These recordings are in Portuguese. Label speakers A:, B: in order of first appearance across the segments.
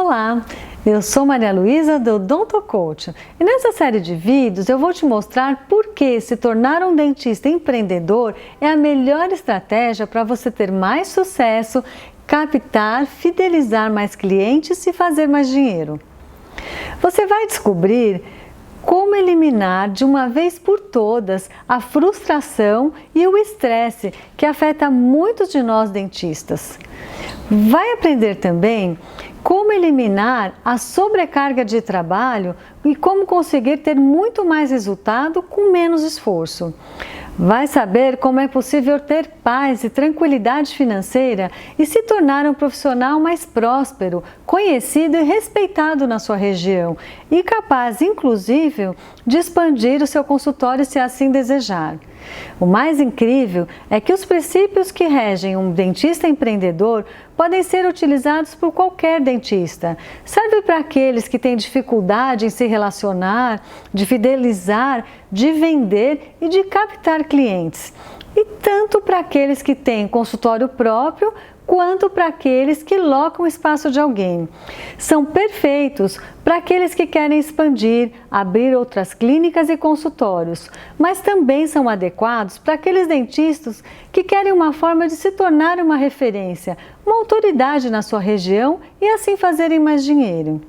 A: Olá, eu sou Maria Luísa do Odonto Coach e nessa série de vídeos eu vou te mostrar por que se tornar um dentista empreendedor é a melhor estratégia para você ter mais sucesso, captar, fidelizar mais clientes e fazer mais dinheiro. Você vai descobrir como eliminar de uma vez por todas a frustração e o estresse que afeta muitos de nós dentistas. Vai aprender também como eliminar a sobrecarga de trabalho e como conseguir ter muito mais resultado com menos esforço. Vai saber como é possível ter paz e tranquilidade financeira e se tornar um profissional mais próspero, conhecido e respeitado na sua região e capaz, inclusive, de expandir o seu consultório se assim desejar. O mais incrível é que os princípios que regem um dentista empreendedor podem ser utilizados por qualquer dentista. Serve para aqueles que têm dificuldade em se relacionar, de fidelizar, de vender e de captar clientes. E tanto para aqueles que têm consultório próprio, quanto para aqueles que locam o espaço de alguém. São perfeitos para aqueles que querem expandir, abrir outras clínicas e consultórios, mas também são adequados para aqueles dentistas que querem uma forma de se tornar uma referência, uma autoridade na sua região e assim fazerem mais dinheiro.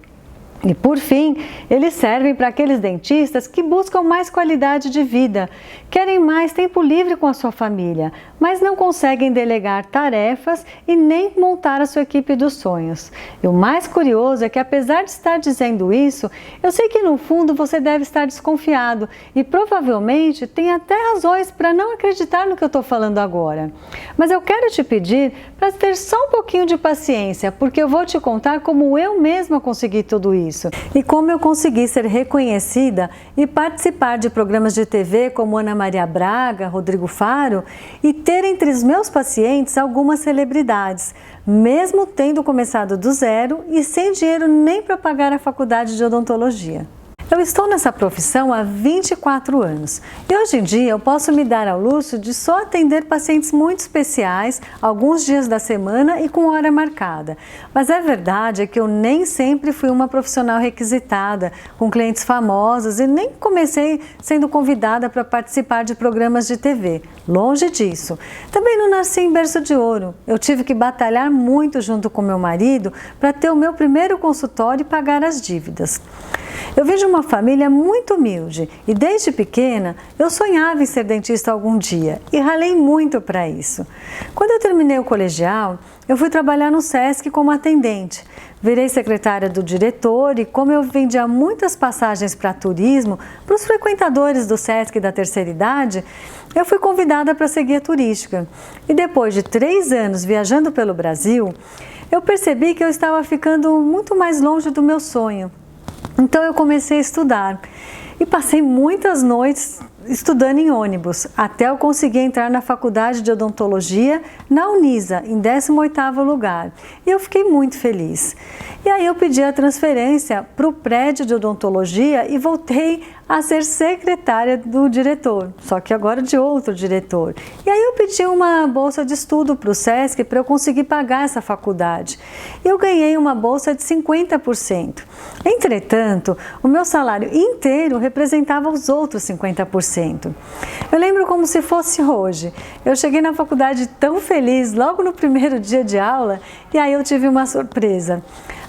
A: E por fim, eles servem para aqueles dentistas que buscam mais qualidade de vida, querem mais tempo livre com a sua família, mas não conseguem delegar tarefas e nem montar a sua equipe dos sonhos. E o mais curioso é que, apesar de estar dizendo isso, eu sei que no fundo você deve estar desconfiado e provavelmente tem até razões para não acreditar no que eu estou falando agora. Mas eu quero te pedir para ter só um pouquinho de paciência, porque eu vou te contar como eu mesma consegui tudo isso. E como eu consegui ser reconhecida e participar de programas de TV como Ana Maria Braga, Rodrigo Faro e ter entre os meus pacientes algumas celebridades, mesmo tendo começado do zero e sem dinheiro nem para pagar a faculdade de odontologia. Eu estou nessa profissão há 24 anos e hoje em dia eu posso me dar ao luxo de só atender pacientes muito especiais, alguns dias da semana e com hora marcada. Mas a verdade é que eu nem sempre fui uma profissional requisitada, com clientes famosos e nem comecei sendo convidada para participar de programas de TV. Longe disso. Também não nasci em berço de ouro. Eu tive que batalhar muito junto com meu marido para ter o meu primeiro consultório e pagar as dívidas. Eu vim de uma família muito humilde e desde pequena eu sonhava em ser dentista algum dia e ralei muito para isso. Quando eu terminei o colegial, eu fui trabalhar no SESC como atendente. Virei secretária do diretor e como eu vendia muitas passagens para turismo para os frequentadores do SESC da terceira idade, eu fui convidada para ser guia turística. E depois de 3 anos viajando pelo Brasil, eu percebi que eu estava ficando muito mais longe do meu sonho. Então eu comecei a estudar e passei muitas noites estudando em ônibus, até eu conseguir entrar na faculdade de odontologia na Unisa, em 18º lugar. E eu fiquei muito feliz. E aí eu pedi a transferência para o prédio de odontologia e voltei a ser secretária do diretor, só que agora de outro diretor. E aí eu pedi uma bolsa de estudo para o SESC para eu conseguir pagar essa faculdade. E eu ganhei uma bolsa de 50%. Entretanto, o meu salário inteiro representava os outros 50%. Eu lembro como se fosse hoje. Eu cheguei na faculdade tão feliz logo no primeiro dia de aula e aí eu tive uma surpresa.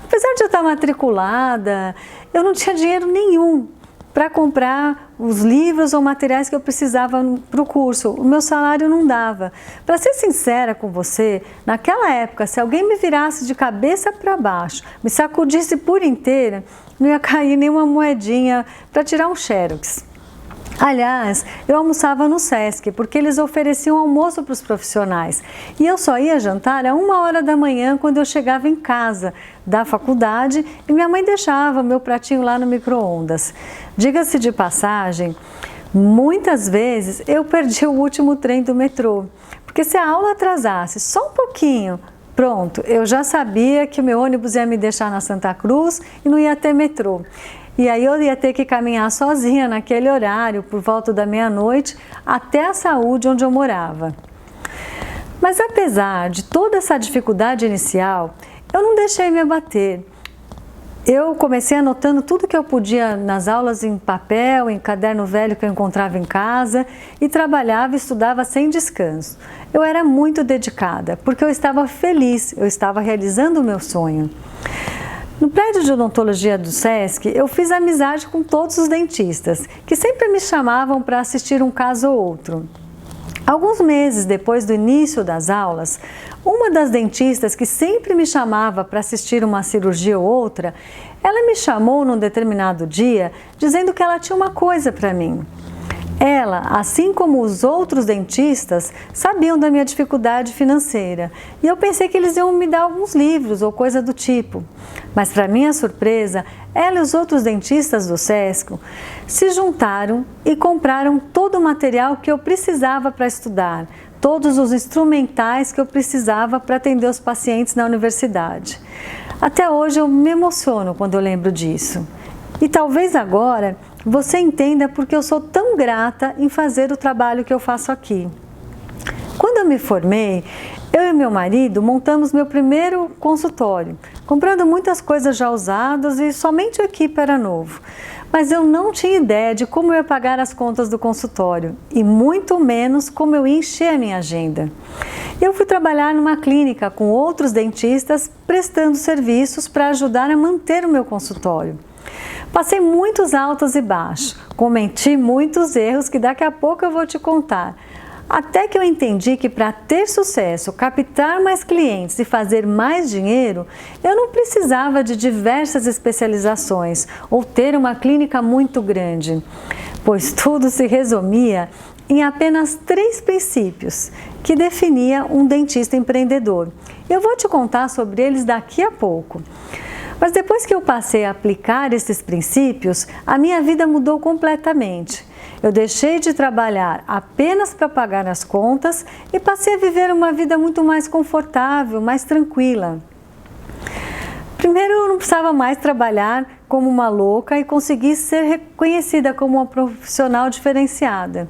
A: Apesar de eu estar matriculada, eu não tinha dinheiro nenhum para comprar os livros ou materiais que eu precisava para o curso. O meu salário não dava. Para ser sincera com você, naquela época, se alguém me virasse de cabeça para baixo, me sacudisse por inteira, não ia cair nenhuma moedinha para tirar um xerox. Aliás, eu almoçava no SESC, porque eles ofereciam almoço para os profissionais. E eu só ia jantar a 1h da manhã, quando eu chegava em casa da faculdade e minha mãe deixava meu pratinho lá no micro-ondas. Diga-se de passagem, muitas vezes eu perdi o último trem do metrô, porque se a aula atrasasse só um pouquinho, pronto, eu já sabia que o meu ônibus ia me deixar na Santa Cruz e não ia ter metrô. E aí eu ia ter que caminhar sozinha naquele horário, por volta da meia-noite, até a Saúde, onde eu morava. Mas apesar de toda essa dificuldade inicial, eu não deixei me abater. Eu comecei anotando tudo que eu podia nas aulas em papel, em caderno velho que eu encontrava em casa e trabalhava e estudava sem descanso. Eu era muito dedicada, porque eu estava feliz, eu estava realizando o meu sonho. No prédio de odontologia do SESC, eu fiz amizade com todos os dentistas, que sempre me chamavam para assistir um caso ou outro. Alguns meses depois do início das aulas, uma das dentistas que sempre me chamava para assistir uma cirurgia ou outra, ela me chamou num determinado dia dizendo que ela tinha uma coisa para mim. Ela, assim como os outros dentistas, sabiam da minha dificuldade financeira e eu pensei que eles iam me dar alguns livros ou coisa do tipo. Mas, para minha surpresa, ela e os outros dentistas do SESC se juntaram e compraram todo o material que eu precisava para estudar, todos os instrumentais que eu precisava para atender os pacientes na universidade. Até hoje eu me emociono quando eu lembro disso. E talvez agora você entenda porque eu sou tão grata em fazer o trabalho que eu faço aqui. Quando eu me formei, eu e meu marido montamos meu primeiro consultório, comprando muitas coisas já usadas e somente o equipe era novo. Mas eu não tinha ideia de como eu ia pagar as contas do consultório e muito menos como eu ia encher a minha agenda. Eu fui trabalhar numa clínica com outros dentistas prestando serviços para ajudar a manter o meu consultório. Passei muitos altos e baixos, cometi muitos erros que daqui a pouco eu vou te contar. Até que eu entendi que para ter sucesso, captar mais clientes e fazer mais dinheiro, eu não precisava de diversas especializações ou ter uma clínica muito grande, pois tudo se resumia em apenas 3 princípios que definiam um dentista empreendedor. Eu vou te contar sobre eles daqui a pouco. Mas depois que eu passei a aplicar esses princípios, a minha vida mudou completamente. Eu deixei de trabalhar apenas para pagar as contas e passei a viver uma vida muito mais confortável, mais tranquila. Primeiro, eu não precisava mais trabalhar como uma louca e consegui ser reconhecida como uma profissional diferenciada.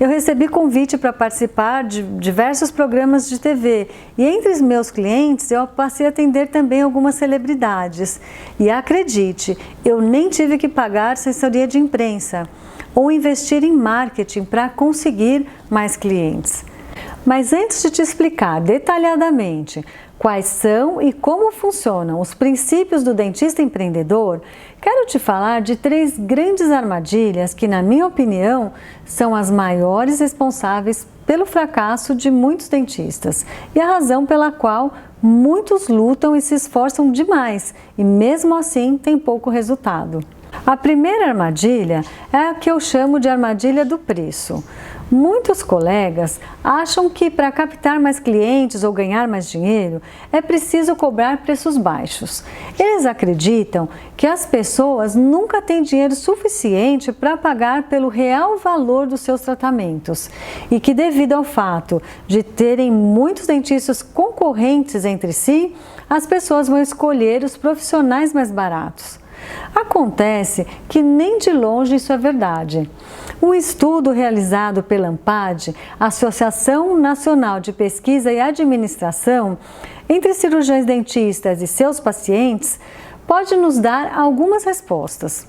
A: Eu recebi convite para participar de diversos programas de TV e entre os meus clientes eu passei a atender também algumas celebridades. E acredite, eu nem tive que pagar assessoria de imprensa ou investir em marketing para conseguir mais clientes. Mas antes de te explicar detalhadamente quais são e como funcionam os princípios do dentista empreendedor, quero te falar de 3 grandes armadilhas que, na minha opinião, são as maiores responsáveis pelo fracasso de muitos dentistas e a razão pela qual muitos lutam e se esforçam demais e mesmo assim tem pouco resultado. A primeira armadilha é a que eu chamo de armadilha do preço. Muitos colegas acham que para captar mais clientes ou ganhar mais dinheiro é preciso cobrar preços baixos. Eles acreditam que as pessoas nunca têm dinheiro suficiente para pagar pelo real valor dos seus tratamentos e que, devido ao fato de terem muitos dentistas concorrentes entre si, as pessoas vão escolher os profissionais mais baratos. Acontece que nem de longe isso é verdade. Um estudo realizado pela ANPAD, Associação Nacional de Pesquisa e Administração, entre cirurgiões dentistas e seus pacientes, pode nos dar algumas respostas.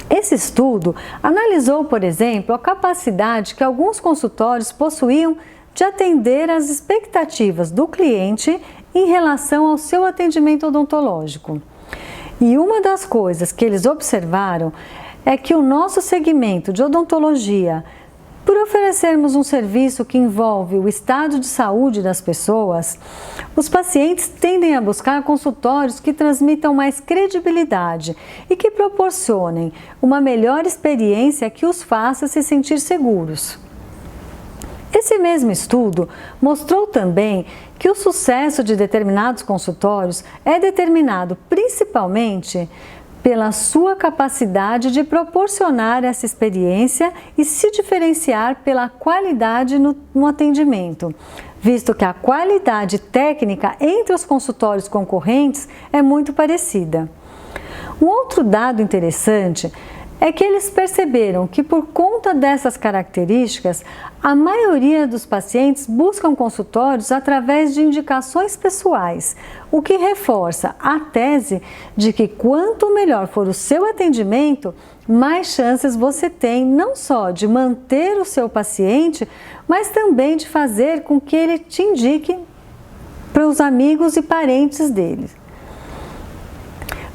A: Esse estudo analisou, por exemplo, a capacidade que alguns consultórios possuíam de atender às expectativas do cliente em relação ao seu atendimento odontológico. E uma das coisas que eles observaram é que o nosso segmento de odontologia, por oferecermos um serviço que envolve o estado de saúde das pessoas, os pacientes tendem a buscar consultórios que transmitam mais credibilidade e que proporcionem uma melhor experiência que os faça se sentir seguros. Esse mesmo estudo mostrou também que o sucesso de determinados consultórios é determinado principalmente pela sua capacidade de proporcionar essa experiência e se diferenciar pela qualidade no atendimento, visto que a qualidade técnica entre os consultórios concorrentes é muito parecida. Um outro dado interessante é que eles perceberam que, por conta dessas características, a maioria dos pacientes buscam consultórios através de indicações pessoais, o que reforça a tese de que quanto melhor for o seu atendimento, mais chances você tem não só de manter o seu paciente, mas também de fazer com que ele te indique para os amigos e parentes dele.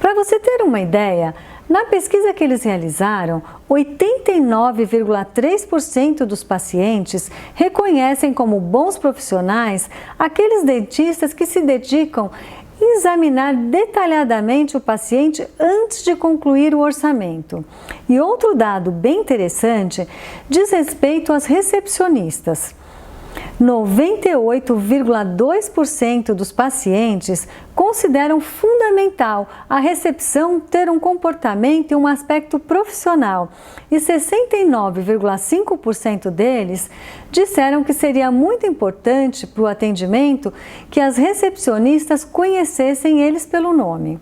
A: Para você ter uma ideia, na pesquisa que eles realizaram, 89,3% dos pacientes reconhecem como bons profissionais aqueles dentistas que se dedicam a examinar detalhadamente o paciente antes de concluir o orçamento. E outro dado bem interessante diz respeito às recepcionistas. 98,2% dos pacientes consideram fundamental a recepção ter um comportamento e um aspecto profissional e 69,5% deles disseram que seria muito importante para o atendimento que as recepcionistas conhecessem eles pelo nome.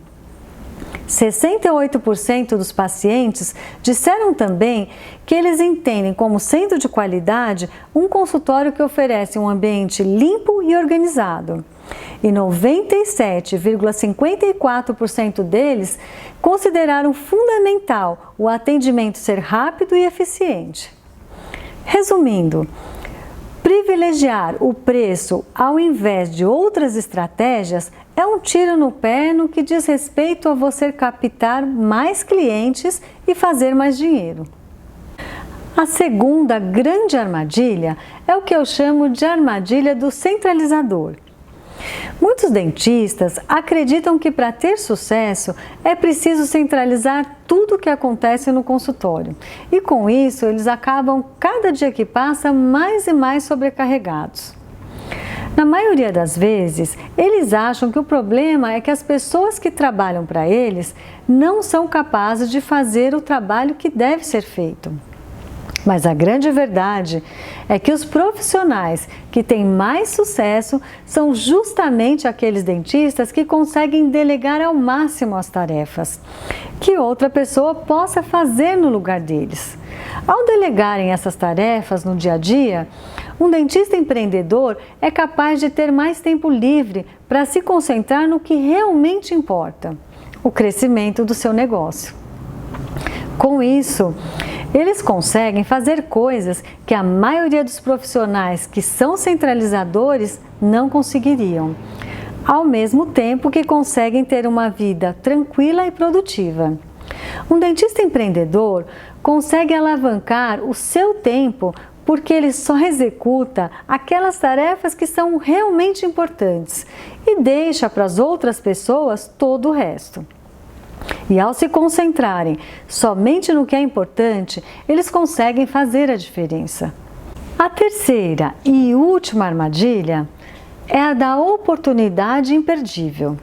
A: 68% dos pacientes disseram também que eles entendem como sendo de qualidade um consultório que oferece um ambiente limpo e organizado. E 97,54% deles consideraram fundamental o atendimento ser rápido e eficiente. Resumindo, privilegiar o preço ao invés de outras estratégias é um tiro no pé no que diz respeito a você captar mais clientes e fazer mais dinheiro. A segunda grande armadilha é o que eu chamo de armadilha do centralizador. Muitos dentistas acreditam que para ter sucesso é preciso centralizar tudo o que acontece no consultório e com isso eles acabam cada dia que passa mais e mais sobrecarregados. Na maioria das vezes, eles acham que o problema é que as pessoas que trabalham para eles não são capazes de fazer o trabalho que deve ser feito. Mas a grande verdade é que os profissionais que têm mais sucesso são justamente aqueles dentistas que conseguem delegar ao máximo as tarefas que outra pessoa possa fazer no lugar deles. Ao delegarem essas tarefas no dia a dia, um dentista empreendedor é capaz de ter mais tempo livre para se concentrar no que realmente importa, o crescimento do seu negócio. Com isso, eles conseguem fazer coisas que a maioria dos profissionais que são centralizadores não conseguiriam, ao mesmo tempo que conseguem ter uma vida tranquila e produtiva. Um dentista empreendedor consegue alavancar o seu tempo porque ele só executa aquelas tarefas que são realmente importantes e deixa para as outras pessoas todo o resto. E ao se concentrarem somente no que é importante, eles conseguem fazer a diferença. A terceira e última armadilha é a da oportunidade imperdível.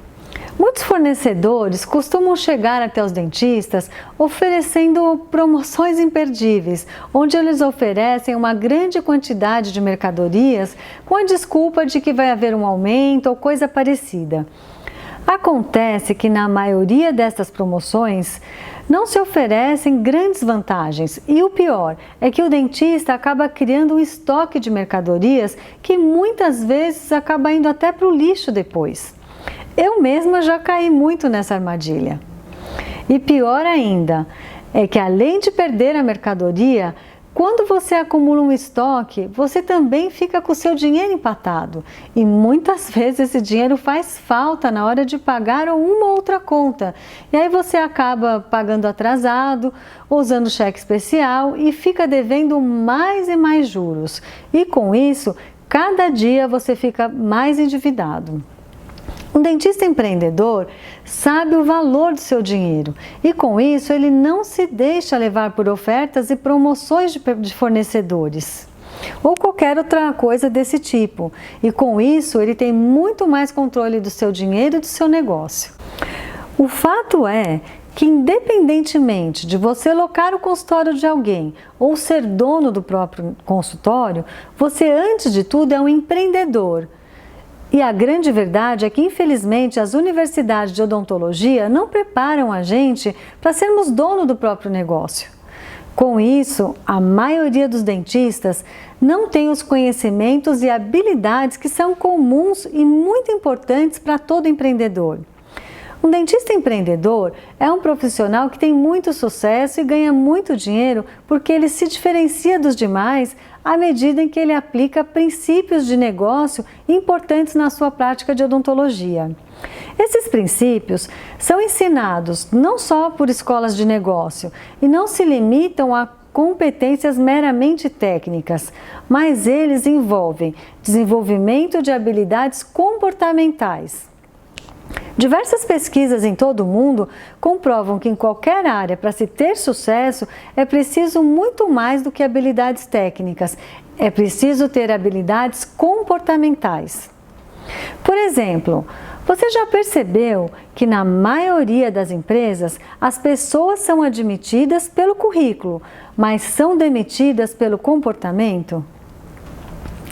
A: Muitos fornecedores costumam chegar até os dentistas oferecendo promoções imperdíveis, onde eles oferecem uma grande quantidade de mercadorias com a desculpa de que vai haver um aumento ou coisa parecida. Acontece que na maioria dessas promoções não se oferecem grandes vantagens e o pior é que o dentista acaba criando um estoque de mercadorias que muitas vezes acaba indo até para o lixo depois. Eu mesma já caí muito nessa armadilha. E pior ainda, é que além de perder a mercadoria, quando você acumula um estoque, você também fica com o seu dinheiro empatado. E muitas vezes esse dinheiro faz falta na hora de pagar uma ou outra conta. E aí você acaba pagando atrasado, usando cheque especial e fica devendo mais e mais juros. E com isso, cada dia você fica mais endividado. Um dentista empreendedor sabe o valor do seu dinheiro e com isso ele não se deixa levar por ofertas e promoções de fornecedores ou qualquer outra coisa desse tipo e com isso ele tem muito mais controle do seu dinheiro e do seu negócio. O fato é que independentemente de você locar o consultório de alguém ou ser dono do próprio consultório, você antes de tudo é um empreendedor. E a grande verdade é que, infelizmente, as universidades de odontologia não preparam a gente para sermos dono do próprio negócio. Com isso, a maioria dos dentistas não tem os conhecimentos e habilidades que são comuns e muito importantes para todo empreendedor. Um dentista empreendedor é um profissional que tem muito sucesso e ganha muito dinheiro porque ele se diferencia dos demais à medida em que ele aplica princípios de negócio importantes na sua prática de odontologia. Esses princípios são ensinados não só por escolas de negócio e não se limitam a competências meramente técnicas, mas eles envolvem desenvolvimento de habilidades comportamentais. Diversas pesquisas em todo o mundo comprovam que em qualquer área, para se ter sucesso, é preciso muito mais do que habilidades técnicas, é preciso ter habilidades comportamentais. Por exemplo, você já percebeu que na maioria das empresas as pessoas são admitidas pelo currículo, mas são demitidas pelo comportamento?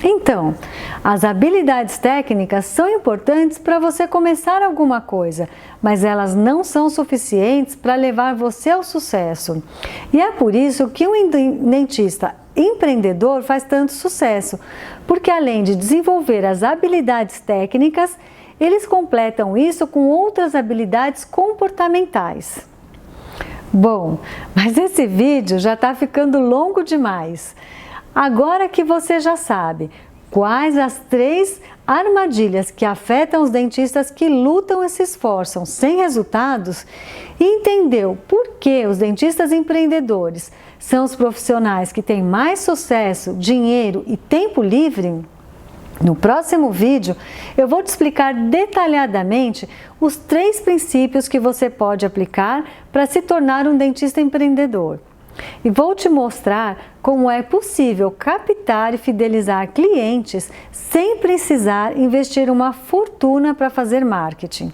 A: Então, as habilidades técnicas são importantes para você começar alguma coisa, mas elas não são suficientes para levar você ao sucesso. E é por isso que um dentista empreendedor faz tanto sucesso, porque além de desenvolver as habilidades técnicas, eles completam isso com outras habilidades comportamentais. Bom, mas esse vídeo já está ficando longo demais. Agora que você já sabe quais as 3 armadilhas que afetam os dentistas que lutam e se esforçam sem resultados e entendeu por que os dentistas empreendedores são os profissionais que têm mais sucesso, dinheiro e tempo livre, no próximo vídeo eu vou te explicar detalhadamente os 3 princípios que você pode aplicar para se tornar um dentista empreendedor. E vou te mostrar como é possível captar e fidelizar clientes sem precisar investir uma fortuna para fazer marketing.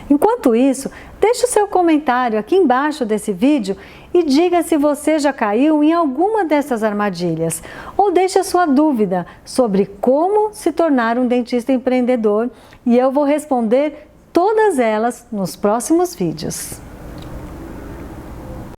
A: Enquanto isso, deixe o seu comentário aqui embaixo desse vídeo e diga se você já caiu em alguma dessas armadilhas ou deixe a sua dúvida sobre como se tornar um dentista empreendedor e eu vou responder todas elas nos próximos vídeos.